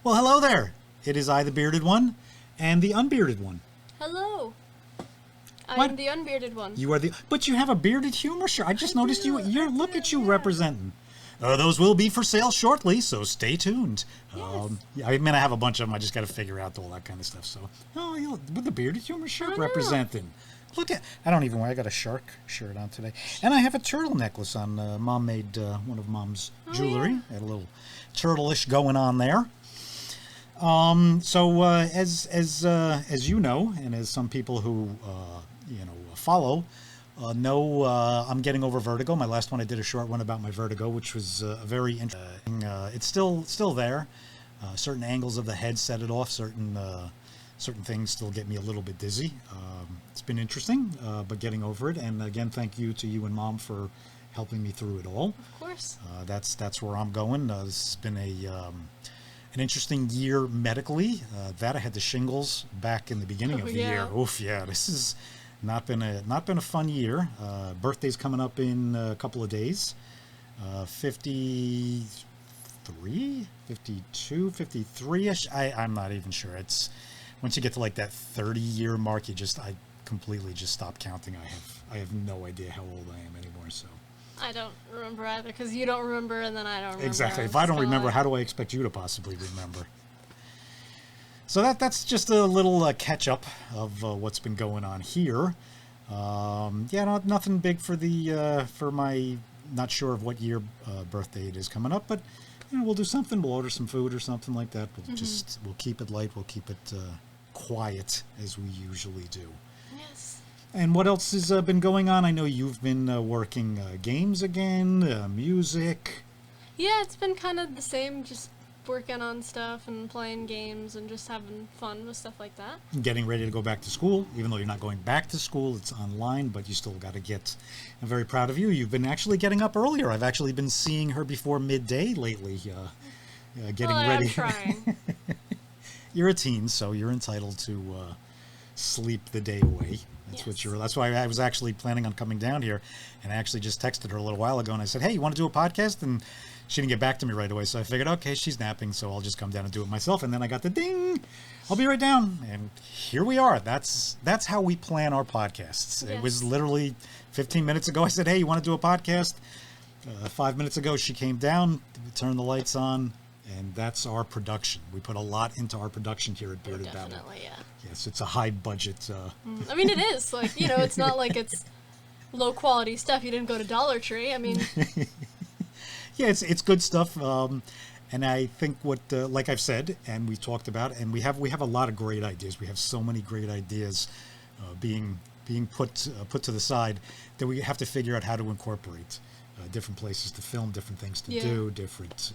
Well, hello there. It is I, the bearded one, and the unbearded one. Hello. I'm the unbearded one. You are the... But you have a bearded humor shirt. I just noticed you. Look at you representing. Those will be for sale shortly, so stay tuned. Yes. I mean, I have a bunch of them. I just got to figure out all that kind of stuff. So, with the bearded humor shirt representing. Look at... I don't even wear... I got a shark shirt on today. And I have a turtle necklace on. Mom made one of Mom's jewelry. Yeah. Had a little turtle-ish going on there. So as you know, and as some people who follow know, I'm getting over vertigo. My last one, I did a short one about my vertigo, which was very interesting. It's still there. Certain angles of the head set it off. Certain things still get me a little bit dizzy. It's been interesting, but getting over it. And again, thank you to you and Mom for helping me through it all. Of course. That's where I'm going. This has been an interesting year medically. That I had the shingles back in the beginning of the year. Oof, yeah, this has not been a fun year. Birthday's coming up in a couple of days. 53, 52, 53ish. I'm not even sure. It's once you get to like that 30-year mark, I completely just stop counting. I have no idea how old I am anymore. So. I don't remember either, because you don't remember, and then I don't remember. Exactly. If I don't remember, how do I expect you to possibly remember? So that's just a little catch-up of what's been going on here. Nothing big for my not sure of what year birthday it is coming up, but we'll do something. We'll order some food or something like that. We'll keep it light. We'll keep it quiet as we usually do. Yes. And what else has been going on? I know you've been working games again, music. Yeah, it's been kind of the same, just working on stuff and playing games and just having fun with stuff like that. Getting ready to go back to school, even though you're not going back to school, it's online, but you still got to get... I'm very proud of you. You've been actually getting up earlier. I've actually been seeing her before midday lately, getting ready. I'm trying. You're a teen, so you're entitled to sleep the day away. That's why I was actually planning on coming down here, and I actually just texted her a little while ago, and I said, hey, you want to do a podcast? And she didn't get back to me right away, so I figured, okay, she's napping, so I'll just come down and do it myself. And then I got the ding, I'll be right down, and here we are. That's how we plan our podcasts. Yes. It was literally 15 minutes ago. I said, hey, you want to do a podcast? 5 minutes ago, she came down, turned the lights on, and that's our production. We put a lot into our production here at Bearded Babble. Definitely, yeah. Yes, it's a high budget. I mean, it is. Like, it's not like it's low quality stuff. You didn't go to Dollar Tree. I mean... Yeah, it's good stuff. And I think what, like I've said, and we talked about, and we have a lot of great ideas. We have so many great ideas being put to the side that we have to figure out how to incorporate different places to film, different things to do, different...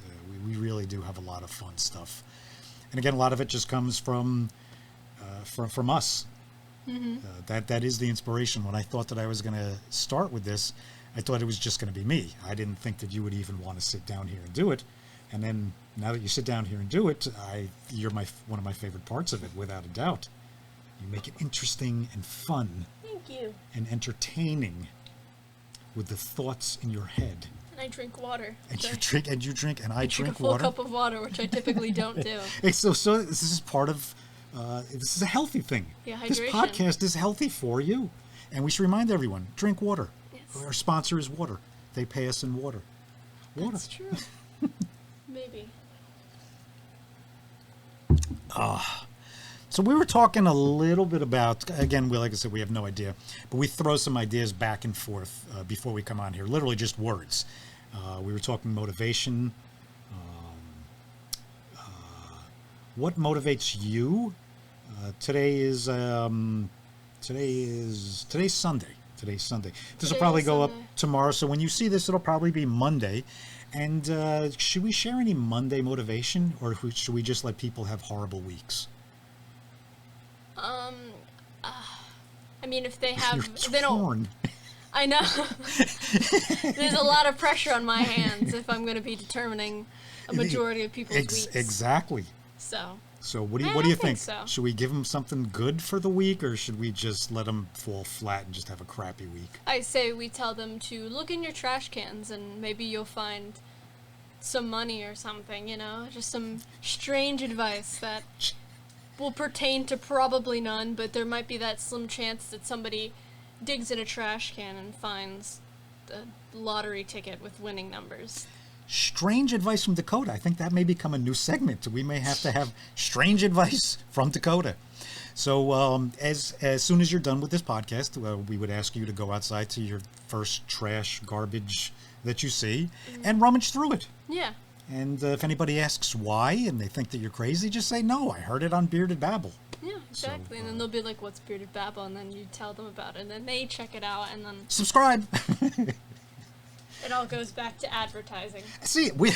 we really do have a lot of fun stuff. And again, a lot of it just comes from us. Mm-hmm. That is the inspiration. When I thought that I was going to start with this, I thought it was just going to be me. I didn't think that you would even want to sit down here and do it. And then now that you sit down here and do it, you're one of my favorite parts of it, without a doubt. You make it interesting and fun. Thank you. And entertaining with the thoughts in your head. And I drink water. And you drink, and I drink a full water. Cup of water, which I typically don't do. So this is part of, this is a healthy thing. Yeah, hydration. This podcast is healthy for you. And we should remind everyone, drink water. Yes. Our sponsor is water. They pay us in water. Water. That's true. Maybe. So we were talking a little bit about, again, like I said, we have no idea, but we throw some ideas back and forth before we come on here, literally just words. We were talking motivation. What motivates you? Today's Sunday. Today's Sunday. This will probably go up tomorrow, so when you see this, it'll probably be Monday. And should we share any Monday motivation, or should we just let people have horrible weeks? I mean, if they have... You're they don't. I know. There's a lot of pressure on my hands if I'm going to be determining a majority of people's weeks. Exactly. So what do you think? So. Should we give them something good for the week, or should we just let them fall flat and just have a crappy week? I say we tell them to look in your trash cans, and maybe you'll find some money or something, you know? Just some strange advice that will pertain to probably none, but there might be that slim chance that somebody digs in a trash can and finds a lottery ticket with winning numbers. Strange advice from Dakota. I think that may become a new segment. We may have to have strange advice from Dakota. So as soon as you're done with this podcast, we would ask you to go outside to your first trash, garbage that you see and rummage through it. Yeah. And if anybody asks why and they think that you're crazy, just say, no, I heard it on Bearded Babble. Yeah, exactly. And then they'll be like, what's Bearded Babble? And then you tell them about it. And then they check it out and then... Subscribe! It all goes back to advertising. See, we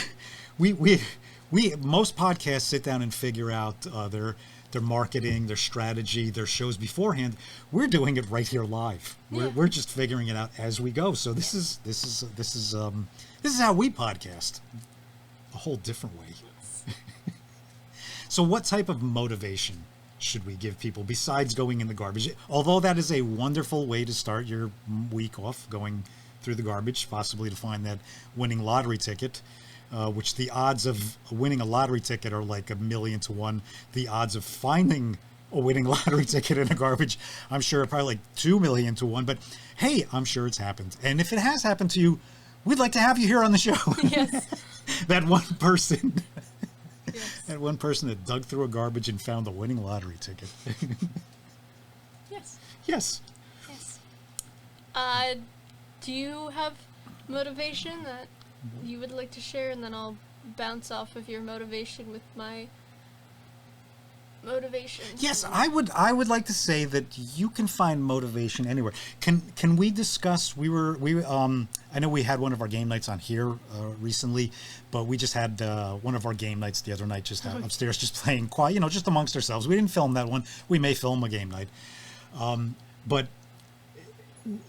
most podcasts sit down and figure out their marketing, their strategy, their shows beforehand. We're doing it right here live. Yeah. We're just figuring it out as we go. So this is how we podcast. A whole different way. So what type of motivation should we give people besides going in the garbage? Although that is a wonderful way to start your week off, going through the garbage, possibly to find that winning lottery ticket, which the odds of winning a lottery ticket are like 1,000,000 to 1. The odds of finding a winning lottery ticket in the garbage, I'm sure are probably like 2,000,000 to 1. But hey, I'm sure it's happened. And if it has happened to you, we'd like to have you here on the show. Yes. That one person. Yes. That one person that dug through a garbage and found a winning lottery ticket. Yes. Yes. Yes. Do you have motivation that you would like to share, and then I'll bounce off of your motivation with my motivation? Yes, I would like to say that you can find motivation anywhere. Can we discuss? I know we had one of our game nights on here recently, but we just had one of our game nights the other night just upstairs, just playing quiet, just amongst ourselves. We didn't film that one. We may film a game night, but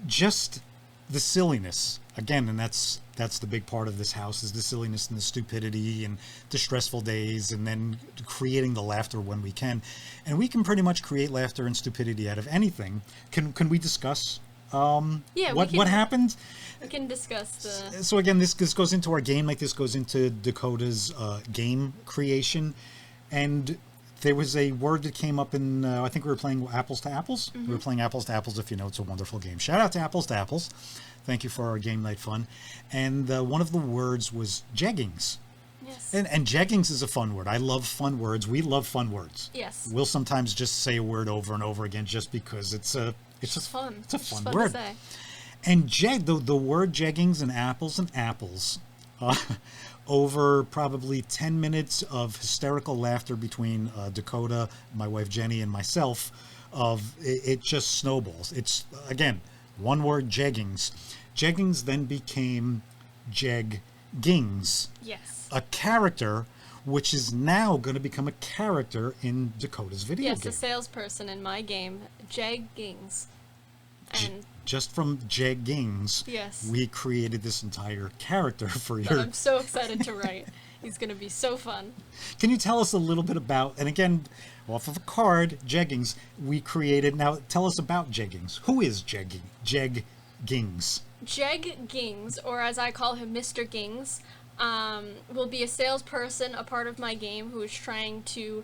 just the silliness again, and that's the big part of this house, is the silliness and the stupidity and the stressful days, and then creating the laughter when we can. And we can pretty much create laughter and stupidity out of anything. Can we discuss what happened? We can discuss the... So again, this goes into our game, like this goes into Dakota's game creation. And there was a word that came up in, I think we were playing Apples to Apples. Mm-hmm. We were playing Apples to Apples, if you know, it's a wonderful game. Shout out to Apples to Apples. Thank you for our game night fun. And one of the words was jeggings. Yes. And jeggings is a fun word. I love fun words. We love fun words. Yes. We'll sometimes just say a word over and over again just because it's a fun. It's a fun fun word. To say. And the word jeggings and apples over probably 10 minutes of hysterical laughter between Dakota, my wife Jenny, and myself, it just snowballs. It's, again, one word, jeggings. Jeggings then became jeggings. Yes. A character which is now going to become a character in Dakota's video game. Yes, a salesperson in my game, jeggings. And just from jeggings, yes, we created this entire character for that your... I'm so excited to write. He's going to be so fun. Can you tell us a little bit about, and again, off of a card, jeggings, we created... Now, tell us about jeggings. Who is jeggings? Jeggings, or as I call him, Mr. Gings, will be a salesperson, a part of my game, who is trying to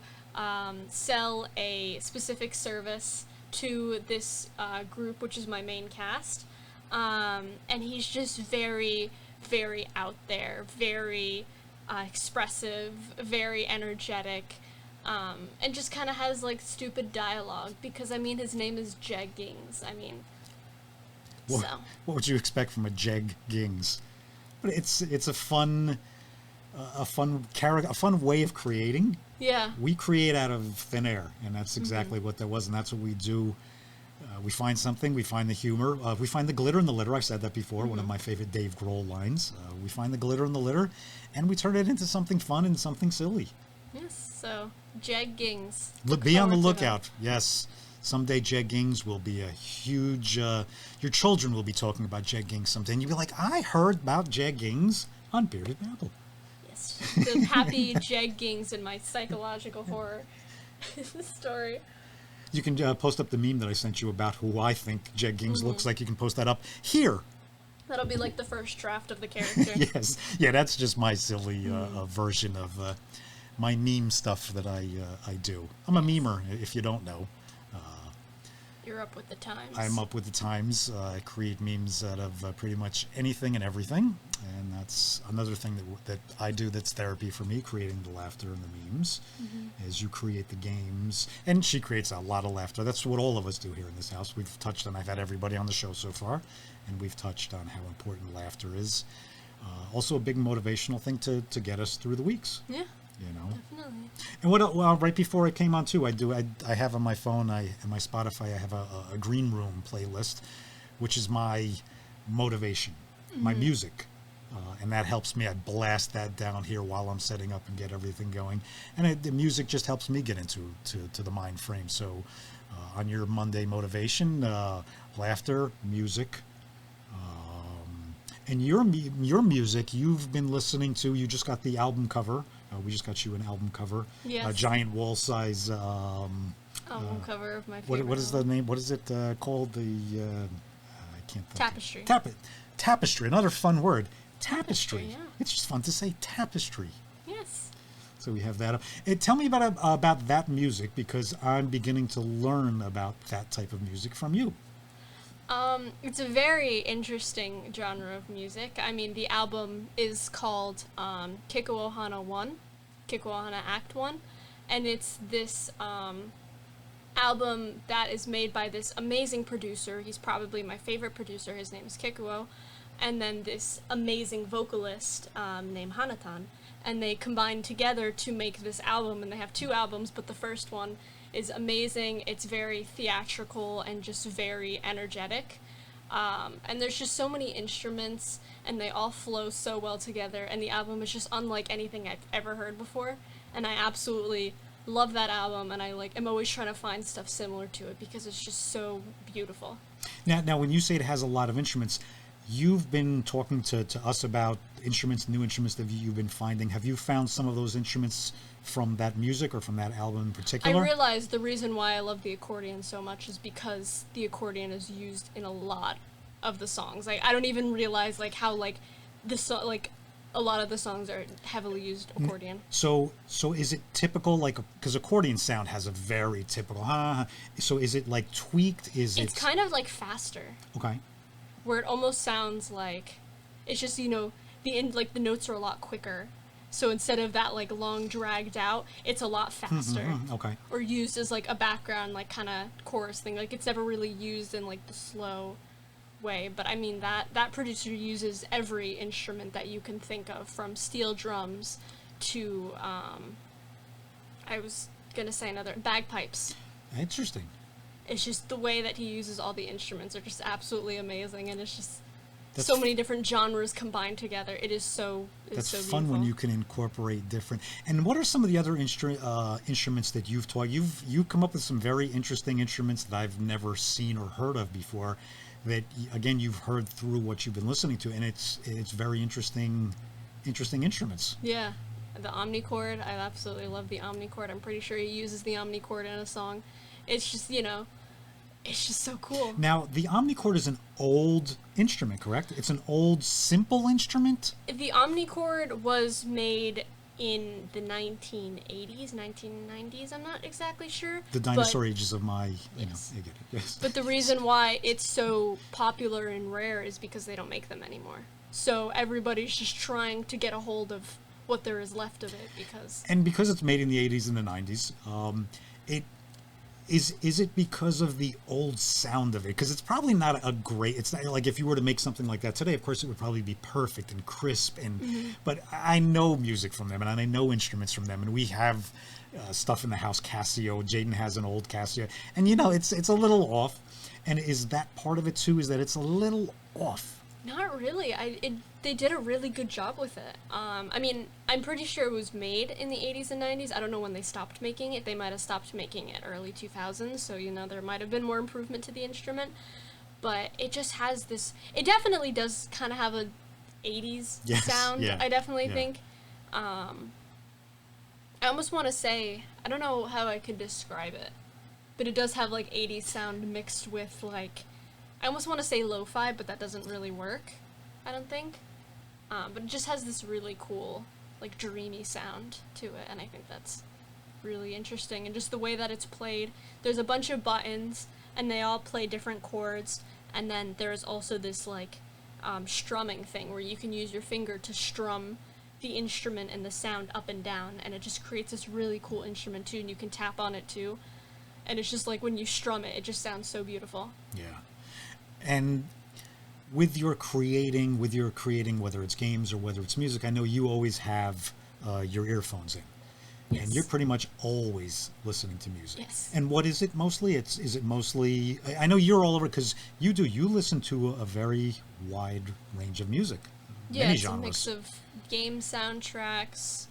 sell a specific service to this group, which is my main cast. And he's just very, very out there, very expressive, very energetic, and just kind of has like stupid dialogue because, I mean, his name is Jeggings. I mean, what would you expect from a jeggings? But it's a fun character, a fun way of creating. Yeah. We create out of thin air, and that's exactly what that was, and that's what we do. We find something, we find the humor, we find the glitter in the litter. I've said that before, one of my favorite Dave Grohl lines. We find the glitter in the litter, and we turn it into something fun and something silly. Yes, so jeggings. Be on the lookout. Yes, someday jeggings will be a huge... your children will be talking about jeggings someday, and you'll be like, I heard about jeggings on Bearded Babble. The happy jeggings in my psychological horror story. You can post up the meme that I sent you about who I think jeggings looks like. You can post that up here That'll be like the first draft of the character. Yes. Yeah, that's just my silly version of my meme stuff that I do. I'm a memer, if you don't know. You're up with the times. I'm up with the times. I create memes out of pretty much anything and everything. And that's another thing that I do that's therapy for me, creating the laughter and the memes. As you create the games. And she creates a lot of laughter. That's what all of us do here in this house. We've touched on, I've had everybody on the show so far, and we've touched on how important laughter is. Also a big motivational thing to get us through the weeks. Yeah. You know. Definitely. And well, right before I came on too, I have on my phone, and my Spotify, I have a green room playlist, which is my motivation, my music, and that helps me. I blast that down here while I'm setting up and get everything going, and the music just helps me get into the mind frame. So, on your Monday motivation, laughter, music. And your music, you've been listening to. You just got the album cover. We just got you an album cover. Yes. A giant wall size. Album cover of my favorite. What is the name? What is it called? I can't think. Tapestry. Tapestry. Another fun word. Tapestry. Yeah. It's just fun to say tapestry. Yes. So we have that up. Tell me about that music, because I'm beginning to learn about that type of music from you. It's a very interesting genre of music. I mean, the album is called Kikuohana 1, Kikuohana Act 1, and it's this album that is made by this amazing producer. He's probably my favorite producer. His name is Kikuo, and then this amazing vocalist named Hanatan, and they combined together to make this album, and they have 2 albums, but the first one is amazing. It's very theatrical and just very energetic. And there's just so many instruments, and they all flow so well together, and the album is just unlike anything I've ever heard before. And I absolutely love that album, and I'm always trying to find stuff similar to it because it's just so beautiful. Now, when you say it has a lot of instruments, you've been talking to us about instruments, new instruments that you've been finding. Have you found some of those instruments from that music or from that album in particular? I realized the reason why I love the accordion so much is because the accordion is used in a lot of the songs. Like, I don't even realize how a lot of the songs are heavily used accordion. So is it typical, because accordion sound has a very typical, so is it tweaked? It's kind of faster. Okay. Where it almost sounds like, it's just, the notes are a lot quicker. So instead of that long dragged out, it's a lot faster. Okay. Or used as a background kind of chorus thing. It's never really used in the slow way. But I mean that producer uses every instrument that you can think of, from steel drums to I was gonna say another, bagpipes. Interesting. It's just the way that he uses all the instruments are just absolutely amazing, and it's just so many different genres combined together. It is so That's so fun beautiful. when you can incorporate different. And what are some of the other instruments that you've taught? You've come up with some very interesting instruments that I've never seen or heard of before. That again you've heard through what you've been listening to, and it's very interesting instruments. Yeah, the omnichord. I absolutely love the omnichord. I'm pretty sure he uses the omnichord in a song. It's just it's just so cool. Now, the omnichord is an old instrument, correct? It's an old, simple instrument? The omnichord was made in the 1980s, 1990s, I'm not exactly sure. The dinosaur ages of my, Yes. you get it, yes. But the reason why it's so popular and rare is because they don't make them anymore. So everybody's just trying to get a hold of what there is left of it, because... And because it's made in the 80s and the 90s, Is it because of the old sound of it? Because it's probably not it's not like if you were to make something like that today, of course it would probably be perfect and crisp. But I know music from them, and I know instruments from them, and we have stuff in the house, Casio. Jaden has an old Casio, and it's a little off. And is that part of it too? Is that it's a little off? Not really. They did a really good job with it. I mean, I'm pretty sure it was made in the 80s and 90s. I don't know when they stopped making it. They might have stopped making it early 2000s, so, there might have been more improvement to the instrument. But it just has this... It definitely does kind of have a 80s sound, yeah, I definitely think. I almost want to say... I don't know how I could describe it, but it does have, 80s sound mixed with, I almost want to say lo-fi, but that doesn't really work. I don't think. But it just has this really cool, like, dreamy sound to it, and I think that's really interesting. And just the way that it's played, there's a bunch of buttons, and they all play different chords, and then there's also this, like, strumming thing where you can use your finger to strum the instrument and the sound up and down, and it just creates this really cool instrument too, and you can tap on it too, and it's just like when you strum it, it just sounds so beautiful. Yeah. And with your creating, whether it's games or whether it's music, I know you always have your earphones in. Yes. And you're pretty much always listening to music. Yes. And what is it mostly? Is it mostly, I know you're all over, because you listen to a very wide range of music. Yeah, many it's genres. a mix of game soundtracks,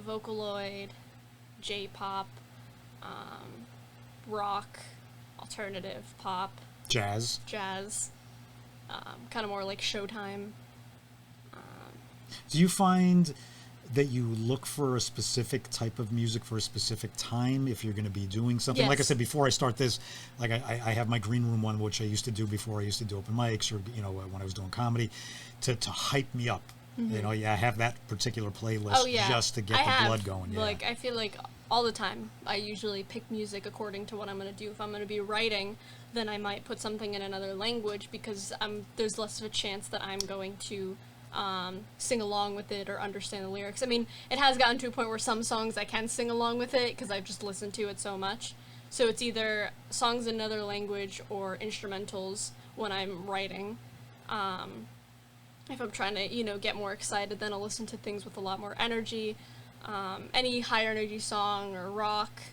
Vocaloid, J-pop, rock, alternative, pop, Jazz. kind of more like Showtime. Do you find that you look for a specific type of music for a specific time if you're going to be doing something? Yes. Like I said, before I start this, like I have my green room one, which I used to do before I used to do open mics, or, you know, when I was doing comedy, to hype me up. Mm-hmm. You know, I have that particular playlist just to get the blood going. Yeah. Like, I feel like all the time I usually pick music according to what I'm going to do. If I'm going to be writing, then I might put something in another language, because there's less of a chance that I'm going to sing along with it or understand the lyrics. I mean, it has gotten to a point where some songs I can sing along with it because I've just listened to it so much. So it's either songs in another language or instrumentals when I'm writing. If I'm trying to, you know, get more excited, then I'll listen to things with a lot more energy. Any higher energy song or rock.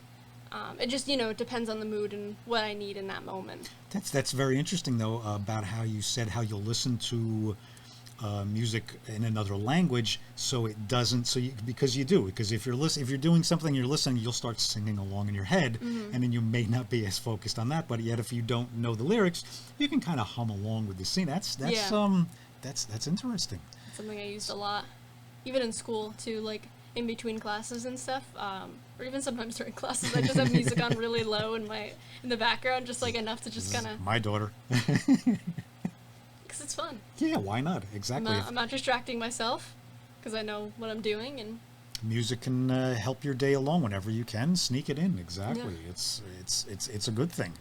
It just, you know, it depends on the mood and what I need in that moment. That's very interesting, though, about how you said how you'll listen to music in another language, so it doesn't. Because if you're doing something, you're listening, you'll start singing along in your head, mm-hmm. and then you may not be as focused on that. But yet, if you don't know the lyrics, you can kind of hum along with the scene. That's interesting. It's something I used a lot, even in school too, like in between classes and stuff, or even sometimes during classes. I just have music on really low in the background, just like enough to just kind of. My daughter. Because it's fun. Yeah, why not? Exactly. I'm not distracting myself because I know what I'm doing, and music can help your day along whenever you can. Sneak it in. Exactly. Yeah. It's a good thing.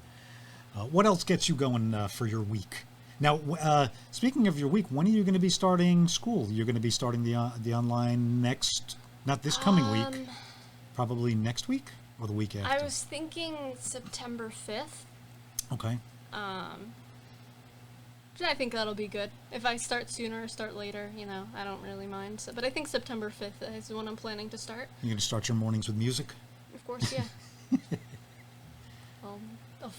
What else gets you going for your week? Now, speaking of your week, when are you going to be starting school? You're going to be starting the online not this coming week, probably next week or the week after? I was thinking September 5th. Okay. I think that'll be good. If I start sooner or start later, you know, I don't really mind. But I think September 5th is when I'm planning to start. You're going to start your mornings with music? Of course, yeah. I'll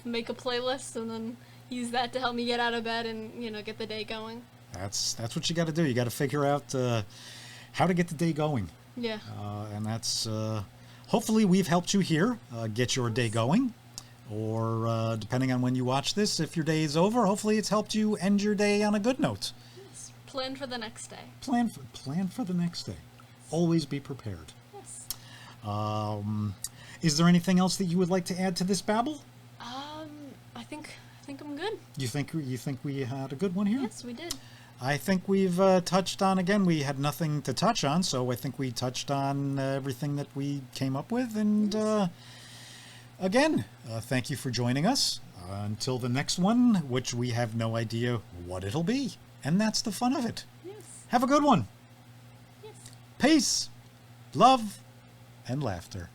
make a playlist and then use that to help me get out of bed and, you know, get the day going. That's what you got to do. You got to figure out how to get the day going. Yeah. And that's hopefully we've helped you here get your day going. Or depending on when you watch this, if your day is over, hopefully it's helped you end your day on a good note. Yes. Plan for the next day. Plan for the next day. Always be prepared. Yes. Is there anything else that you would like to add to this babble? I think I'm good. You think we had a good one here? Yes, we did. I think we've touched on, again, we had nothing to touch on, so I think we touched on everything that we came up with, and again, thank you for joining us. Until the next one, which we have no idea what it'll be. And that's the fun of it. Yes. Have a good one. Yes. Peace, love, and laughter.